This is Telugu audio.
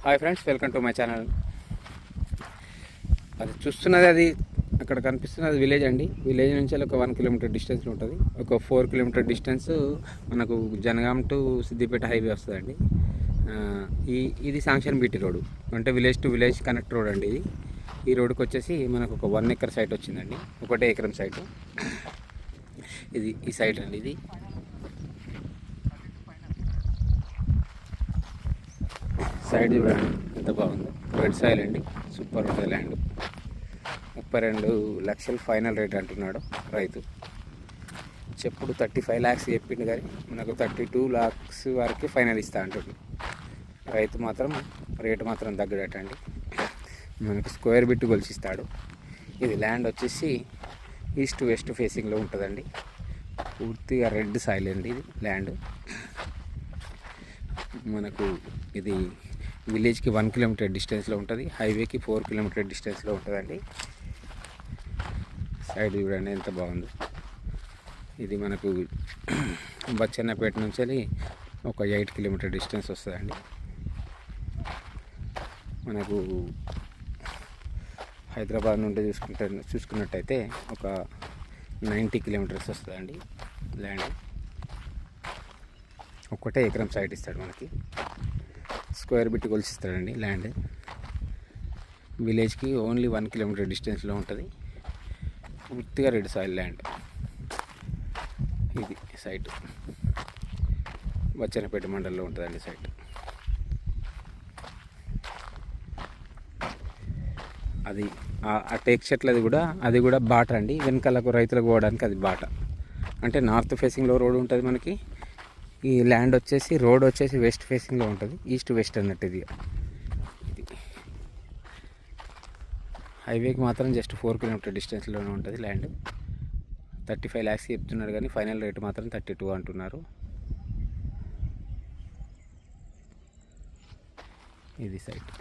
Hi friends, welcome to my channel. అది చూస్తున్నది, అది అక్కడ కనిపిస్తున్నది విలేజ్ అండి. విలేజ్ నుంచి ఒక 1 కిలోమీటర్ డిస్టెన్స్ ఉంటుంది. ఒక 4 కిలోమీటర్ డిస్టెన్స్ మనకు జనగాం టు సిద్దిపేట హైవే వస్తుందండి. ఇది శాంక్షన్ బీటీ రోడ్, అంటే village to village connect road అండి. ఈ రోడ్కి వచ్చేసి మనకు ఒక 1 ఎకర్ సైట్ వచ్చిందండి, 1 ఎకరం సైటు. ఇది ఈ సైట్ అండి. ఇది సైడ్ చూడండి ఎంత బాగుందో, రెడ్ సాయిల్ అండి, సూపర్ ఉంటుంది ల్యాండ్. 32 లక్షలు ఫైనల్ రేట్ అంటున్నాడు రైతు. చెప్పుడు 35 lakhs చెప్పిండు, కానీ మనకు 32 lakhs వరకు ఫైనల్ ఇస్తా అంటుంది రైతు. మాత్రం రేటు మాత్రం తగ్గడటండి. మనకు స్క్వేర్ బిట్ కొలిచిస్తాడు. ఇది ల్యాండ్ వచ్చేసి ఈస్ట్ వెస్ట్ ఫేసింగ్లో ఉంటుందండి. పూర్తిగా రెడ్ సాయిల్ అండి ఇది ల్యాండ్. మనకు ఇది విలేజ్కి 1 కిలోమీటర్ డిస్టెన్స్లో ఉంటుంది, హైవేకి 4 కిలోమీటర్ డిస్టెన్స్లో ఉంటుందండి. సైడ్ చూడండి ఎంత బాగుంది. ఇది మనకు బచ్చన్నపేట నుంచి ఒక 8 కిలోమీటర్ డిస్టెన్స్ వస్తుందండి. మనకు హైదరాబాద్ నుండి చూసుకున్నట్టయితే ఒక 90 కిలోమీటర్స్ వస్తుందండి ల్యాండ్. 1 ఎకరం సైట్ ఇస్తాడు మనకి, స్క్వేర్ బిట్ కొలిసిస్తాడండి ల్యాండ్. విలేజ్కి ఓన్లీ 1 కిలోమీటర్ డిస్టెన్స్లో ఉంటుంది. పూర్తిగా రెడ్ సాయిల్ ల్యాండ్. ఇది సైట్ బచ్చన్నపేట మండలంలో ఉంటుందండి సైట్. అది ఆ టేక్ చెట్లది కూడా, అది కూడా బాట అండి. వెనకాలకు రైతులకు పోవడానికి అది బాట. అంటే నార్త్ ఫేసింగ్లో రోడ్ ఉంటుంది మనకి. ఈ ల్యాండ్ వచ్చేసి రోడ్ వచ్చేసి వెస్ట్ ఫేసింగ్లో ఉంటుంది, ఈస్ట్ వెస్ట్ అన్నట్టు. ఇది హైవేకి మాత్రం జస్ట్ 4 కిలోమీటర్ డిస్టెన్స్లోనే ఉంటుంది ల్యాండ్. 35 lakhs చెప్తున్నాడు, కానీ ఫైనల్ రేటు మాత్రం 32 అంటున్నారు. ఇది సైట్.